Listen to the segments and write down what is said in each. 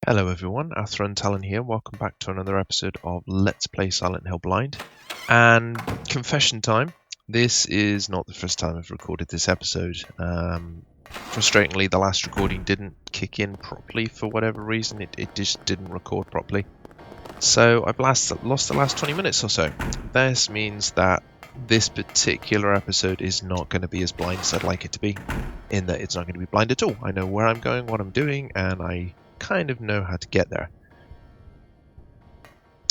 Hello everyone, Athrun Talan here. Welcome back to another episode of Let's Play Silent Hill Blind. And confession time, this is not the first time I've recorded this episode. Frustratingly, the last recording didn't kick in properly for whatever reason. It just didn't record properly. So I've lost the last 20 minutes or so. This means that this particular episode is not going to be as blind as I'd like it to be, in that it's not going to be blind at all. I know where I'm going, what I'm doing, and I kind of know how to get there.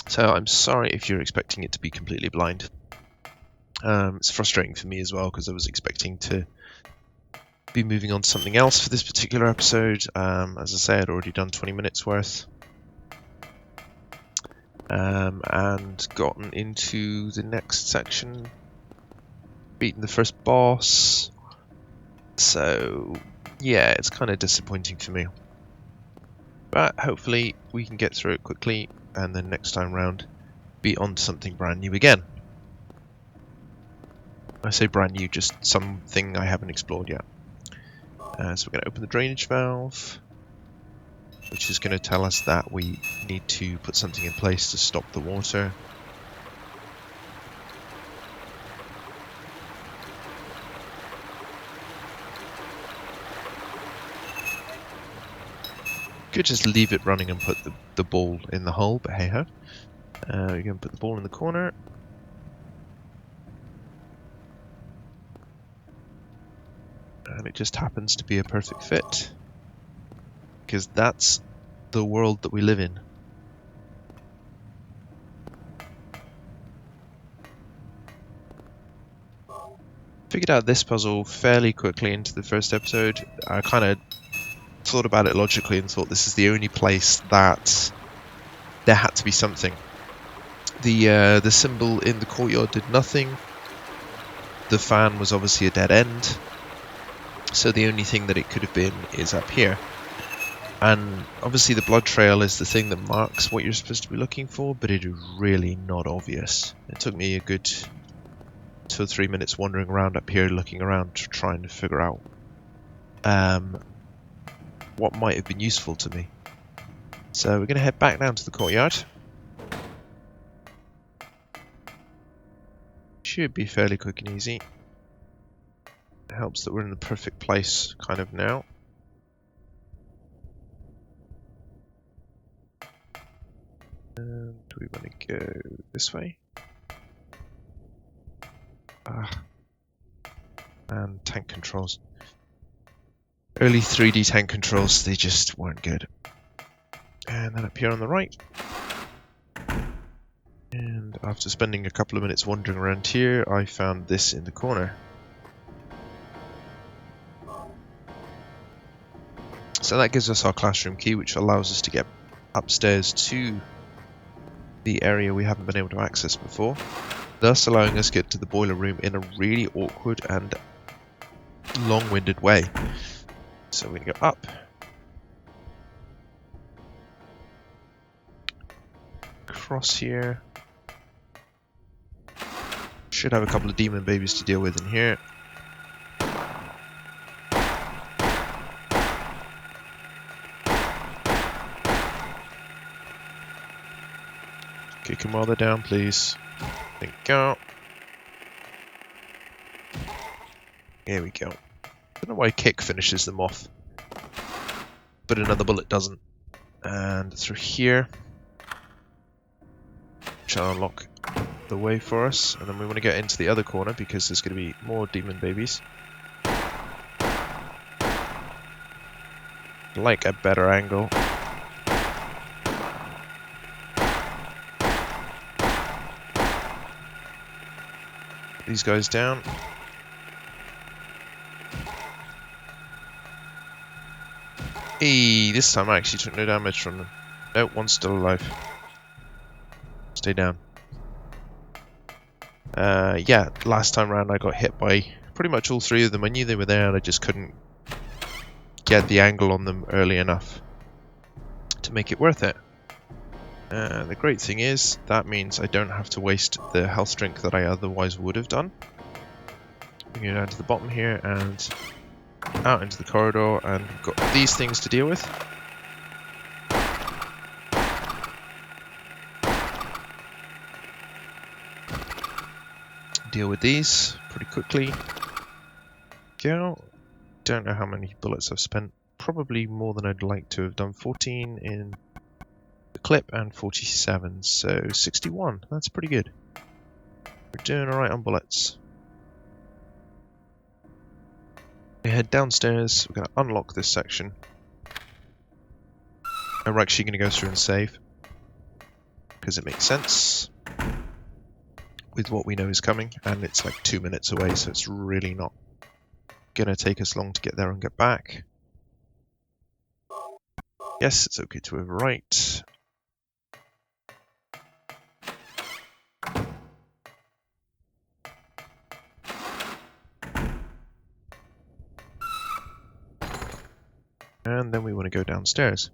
So I'm sorry if you're expecting it to be completely blind. It's frustrating for me as well because I was expecting to be moving on to something else for this particular episode. As I say, I'd already done 20 minutes worth and gotten into the next section, beaten the first boss. So yeah, it's kind of disappointing for me. But hopefully we can get through it quickly and then next time round be on to something brand new again. I say brand new, just something I haven't explored yet. So we're going to open the drainage valve, which is going to tell us that we need to put something in place to stop the water. Could just leave it running and put the ball in the hole, but hey ho. We're going to put the ball in the corner. And it just happens to be a perfect fit. Because that's the world that we live in. Figured out this puzzle fairly quickly into the first episode. I kind of thought about it logically and thought this is the only place that there had to be something. The symbol in the courtyard did nothing. The fan was obviously a dead end. So the only thing that it could have been is up here. And obviously the blood trail is the thing that marks what you're supposed to be looking for, but it is really not obvious. It took me a good 2 or 3 minutes wandering around up here, looking around, trying to figure out what might have been useful to me. So we're going to head back down to the courtyard. Should be fairly quick and easy. It helps that we're in the perfect place kind of now. And do we want to go this way? And tank controls. Early 3D tank controls, they just weren't good. And then up here on the right. And after spending a couple of minutes wandering around here, I found this in the corner. So that gives us our classroom key, which allows us to get upstairs to the area we haven't been able to access before, thus allowing us to get to the boiler room in a really awkward and long-winded way. So we're going to go up. Across here. Should have a couple of demon babies to deal with in here. Kick them while they're down, please. There we go. Here we go. Don't know why kick finishes them off, but another bullet doesn't. And through here, which will unlock the way for us. And then we want to get into the other corner because there's going to be more demon babies. Like a better angle. These guys down. Hey, this time I actually took no damage from them. Nope, one's still alive. Stay down. Yeah, last time round I got hit by pretty much all three of them. I knew they were there and I just couldn't get the angle on them early enough to make it worth it. The great thing is, that means I don't have to waste the health drink that I otherwise would have done. We go down to the bottom here and out into the corridor, and we've got these things to deal with. deal with these pretty quickly. Go. Don't know how many bullets I've spent. Probably more than I'd like to have done. 14 in the clip and 47, so 61. That's pretty good. We're doing alright on bullets. We head downstairs. We're going to unlock this section. And we're actually going to go through and save. Because it makes sense with what we know is coming. And it's like 2 minutes away, so it's really not going to take us long to get there and get back. Yes, it's okay to overwrite. And then we want to go downstairs.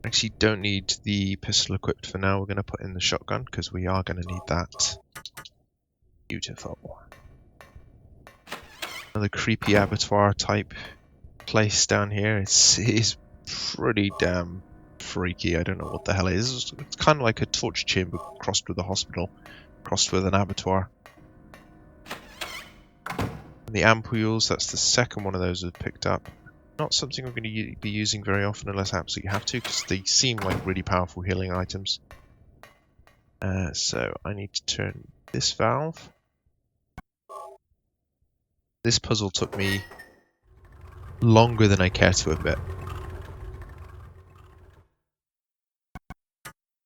Actually don't need the pistol equipped for now. We're going to put in the shotgun because we are going to need that. Beautiful. Another creepy abattoir type place down here. It's pretty damn freaky. I don't know what the hell it is. It's kind of like a torture chamber crossed with a hospital, crossed with an abattoir. And the ampoules, that's the second one of those I've picked up. Not something I'm going to be using very often unless I absolutely have to, because they seem like really powerful healing items. So I need to turn this valve. This puzzle took me longer than I care to admit.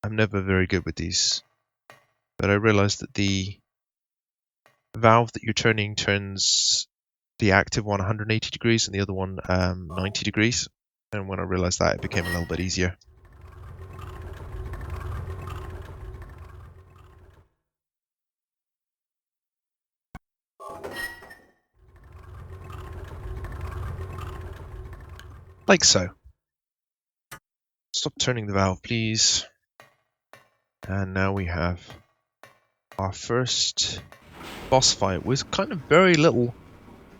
I'm never very good with these, but I realized that the valve that you're turning turns the active one 180 degrees and the other one 90 degrees. And when I realized that, it became a little bit easier. Like so. Stop turning the valve, please. And now we have our first boss fight with kind of very little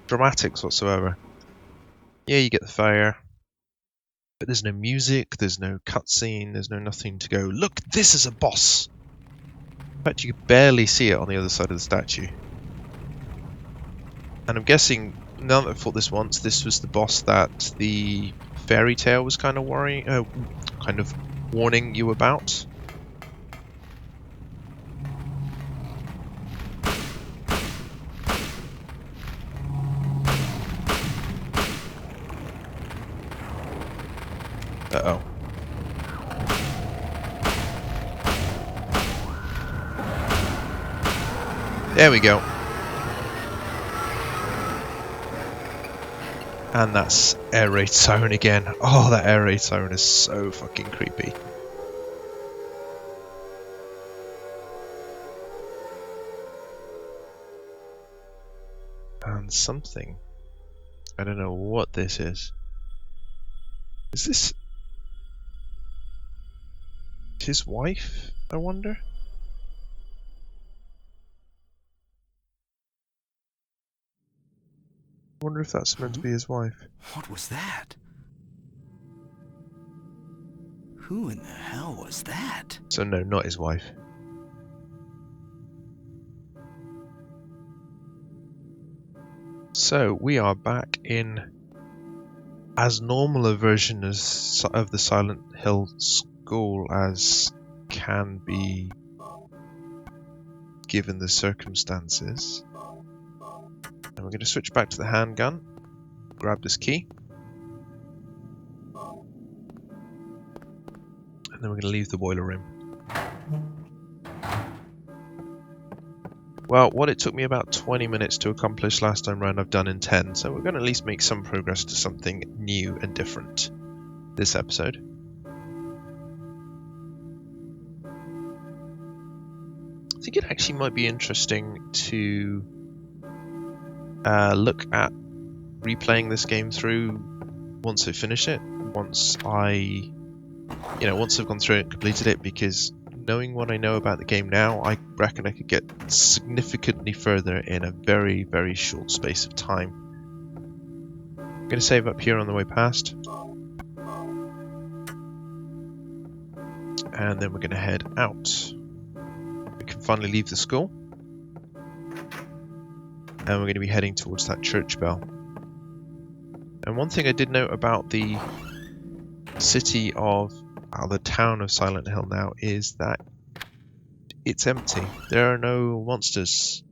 dramatics whatsoever. Yeah, you get the fire, but there's no music, there's no cutscene, there's no nothing to go, look, this is a boss! In fact, you can barely see it on the other side of the statue. And I'm guessing, now that I've fought this once, this was the boss that the fairy tale was kind of warning you about. Uh-oh. There we go. And that's air raid siren again. Oh, that air raid siren is so fucking creepy. And something. I don't know what this is. Is this his wife, I wonder? I wonder if that's meant to be his wife. What was that? Who in the hell was that? So no, not his wife. So we are back in as normal a version of the Silent Hill School as can be given the circumstances. And we're going to switch back to the handgun, grab this key, and then we're going to leave the boiler room. Well, what it took me about 20 minutes to accomplish last time round, I've done in 10, so we're going to at least make some progress to something new and different this episode. I think it actually might be interesting to look at replaying this game through once I finish it, once I've gone through it and completed it, because knowing what I know about the game now, I reckon I could get significantly further in a very, very short space of time. I'm going to save up here on the way past. And then we're going to head out. We can finally leave the school. And we're going to be heading towards that church bell. And one thing I did note about the city of, the town of Silent Hill now, is that it's empty. There are no monsters.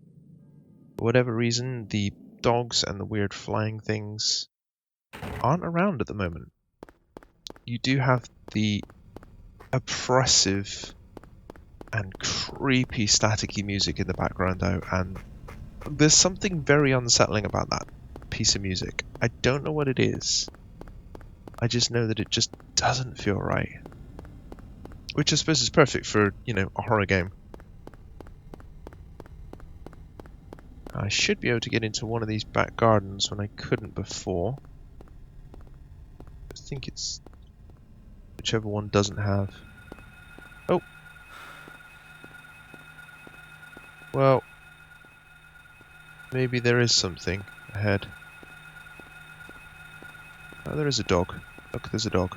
For whatever reason, the dogs and the weird flying things aren't around at the moment. You do have the oppressive and creepy staticky music in the background though, and there's something very unsettling about that piece of music. I don't know what it is. I just know that it just doesn't feel right. Which I suppose is perfect for, you know, a horror game. I should be able to get into one of these back gardens when I couldn't before. I think it's whichever one doesn't have. Oh! Well, maybe there is something ahead. Oh, there is a dog. Look, there's a dog.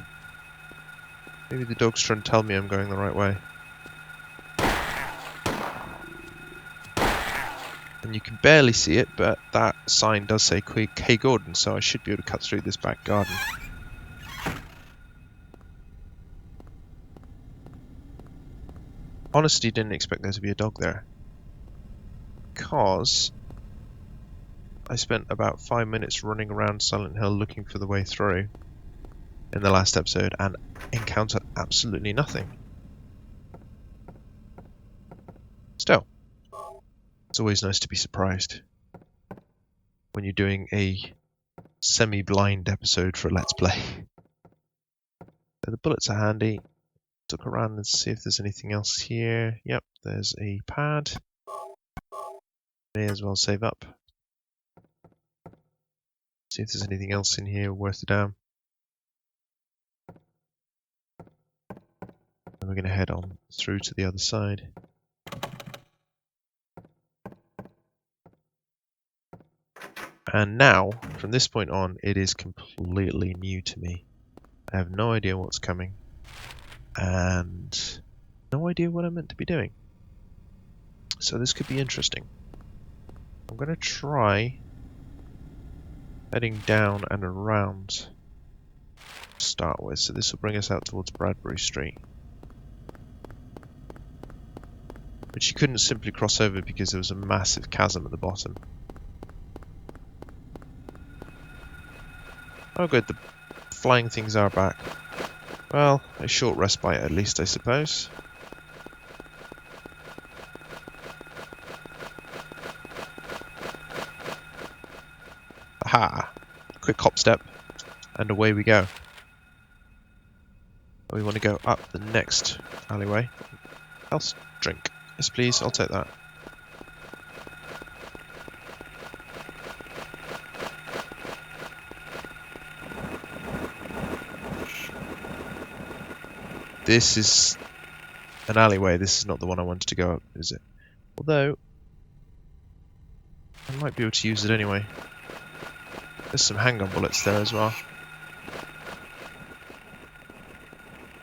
Maybe the dog's trying to tell me I'm going the right way. And you can barely see it, but that sign does say K. Gordon, so I should be able to cut through this back garden. Honestly, didn't expect there to be a dog there. Because I spent about 5 minutes running around Silent Hill looking for the way through in the last episode and encountered absolutely nothing. Still, it's always nice to be surprised when you're doing a semi-blind episode for a Let's Play. So the bullets are handy. Look around and see if there's anything else here. Yep, there's a pad. May as well save up. See if there's anything else in here worth a damn. And we're going to head on through to the other side. And now, from this point on, it is completely new to me. I have no idea what's coming. And no idea what I'm meant to be doing. So this could be interesting. I'm going to try heading down and around to start with. So this will bring us out towards Bradbury Street. Which you couldn't simply cross over because there was a massive chasm at the bottom. Oh good, the flying things are back. Well, a short respite at least, I suppose. Aha! Quick hop step, and away we go. We want to go up the next alleyway. Health drink. Yes please, I'll take that. This is an alleyway, this is not the one I wanted to go up, is it? Although, I might be able to use it anyway. There's some handgun bullets there as well.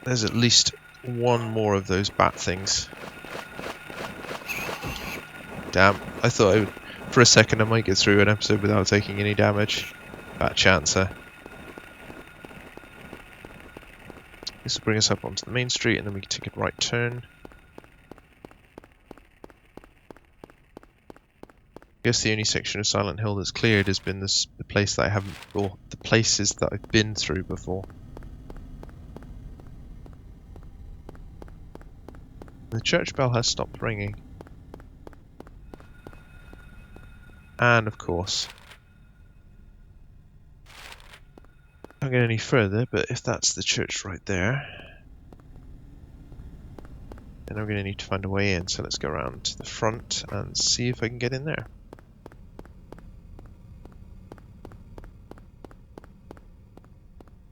There's at least one more of those bat things. Damn, I thought for a second I might get through an episode without taking any damage. Bad chance there. This will bring us up onto the main street and then we can take a right turn. I guess the only section of Silent Hill that's cleared has been the place that I haven't, or the places that I've been through before. The church bell has stopped ringing. And of course, I don't get any further, but if that's the church right there, then I'm going to need to find a way in. So let's go around to the front and see if I can get in there.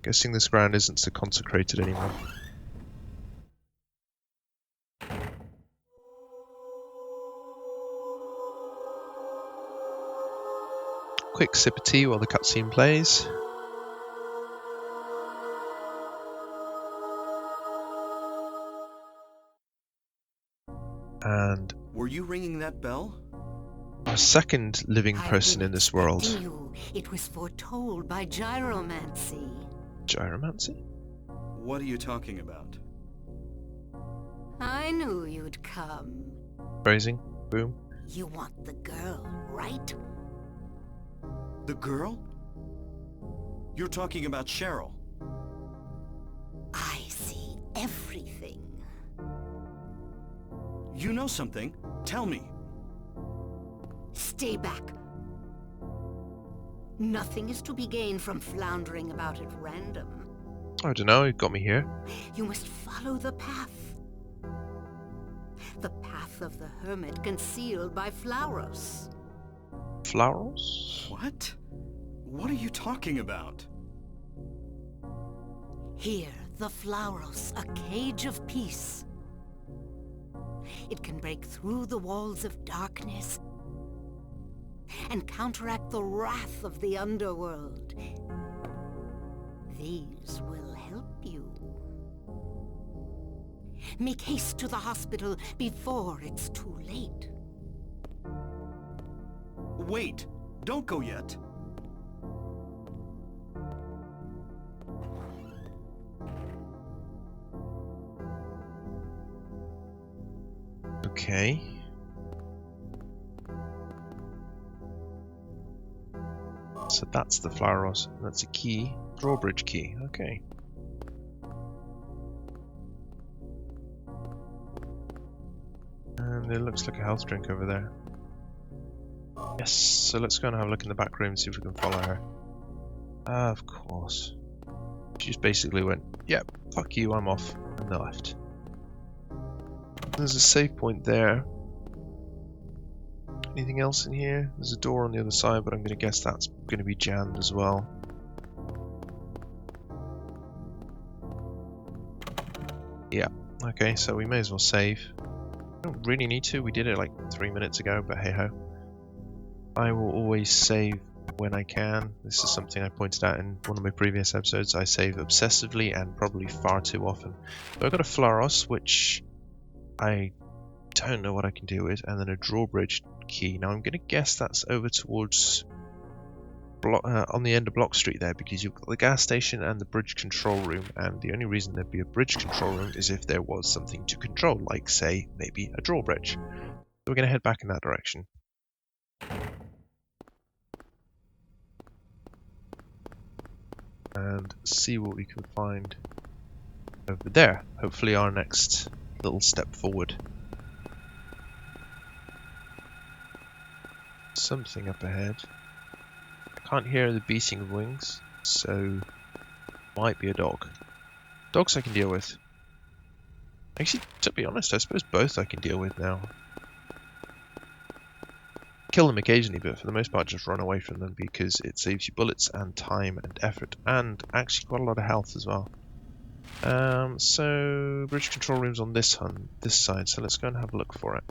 Guessing this ground isn't so consecrated anymore. Quick sip of tea while the cutscene plays. And Were you ringing that bell? our second living person in this world. You. It was foretold by gyromancy. Gyromancy? What are you talking about? I knew you'd come. Phrasing? Boom. You want the girl, right? The girl? You're talking about Cheryl. I see everything. You know something? Tell me. Stay back. Nothing is to be gained from floundering about at random. I don't know, it got me here. You must follow the path. The path of the hermit concealed by Flauros. Flowers? What? What are you talking about? Here, the Flauros, a cage of peace. It can break through the walls of darkness and counteract the wrath of the underworld. These will help you. Make haste to the hospital before it's too late. Wait! Don't go yet! Okay. So that's the Flowers. That's a key. Drawbridge key. Okay. And it looks like a health drink over there. Yes, so let's go and have a look in the back room and see if we can follow her. Of course. She just basically went, yep, fuck you, I'm off, and left. There's a save point there. Anything else in here? There's a door on the other side, but I'm going to guess that's going to be jammed as well. Yeah, okay, so we may as well save. Don't really need to, we did it like 3 minutes ago, but hey ho. I will always save when I can. This is something I pointed out in one of my previous episodes. I save obsessively and probably far too often. So I've got a Flaros, which I don't know what I can do with, and then a drawbridge key. Now I'm going to guess that's over towards on the end of Block Street there, because you've got the gas station and the bridge control room, and the only reason there'd be a bridge control room is if there was something to control, like say maybe a drawbridge. So we're going to head back in that direction. And see what we can find over there. Hopefully our next little step forward. Something up ahead. I can't hear the beating of wings, so might be a dog. Dogs I can deal with. Actually, to be honest, I suppose both I can deal with now. Kill them occasionally, but for the most part just run away from them because it saves you bullets and time and effort, and actually quite a lot of health as well. So bridge control room's on this side, so let's go and have a look for it.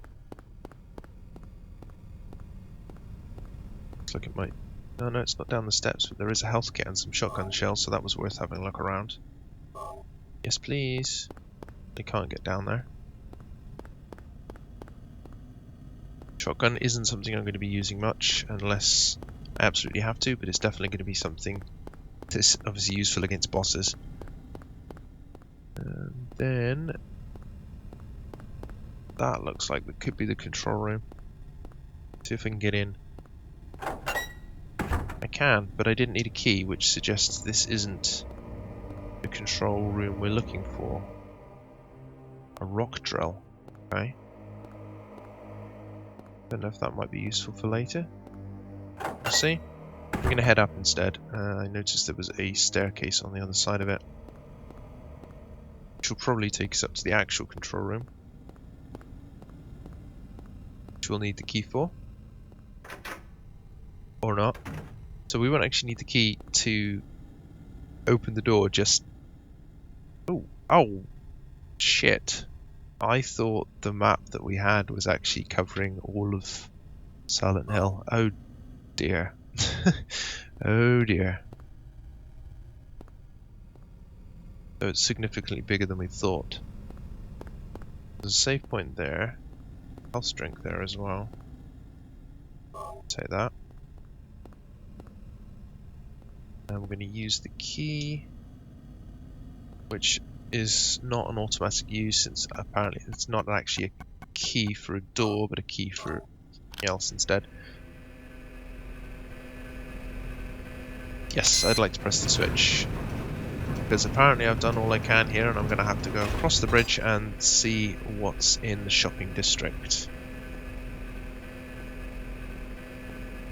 Looks like it might... No, it's not down the steps, but there is a health kit and some shotgun shells, so that was worth having a look around. Yes, please. They can't get down there. Shotgun isn't something I'm going to be using much unless I absolutely have to, but it's definitely going to be something that's obviously useful against bosses. And then that looks like it could be the control room. See if I can get in. I can, but I didn't need a key, which suggests this isn't the control room we're looking for. A rock drill. Okay. Don't know if that might be useful for later. We'll see. We're going to head up instead. I noticed there was a staircase on the other side of it, which will probably take us up to the actual control room, which we'll need the key for. Or not. So we won't actually need the key to open the door, just... Oh! Shit. I thought the map that we had was actually covering all of Silent Hill. Oh dear. Oh dear. So it's significantly bigger than we thought. There's a save point there. health drink there as well. Take that. And we're going to use the key, which is not an automatic use since apparently it's not actually a key for a door, but a key for something else instead. Yes, I'd like to press the switch, because apparently I've done all I can here and I'm going to have to go across the bridge and see what's in the shopping district.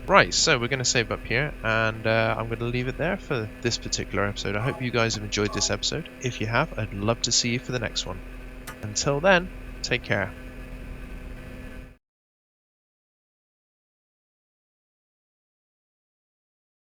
Right, so we're going to save up here, and I'm going to leave it there for this particular episode. I hope you guys have enjoyed this episode. If you have, I'd love to see you for the next one. Until then, take care.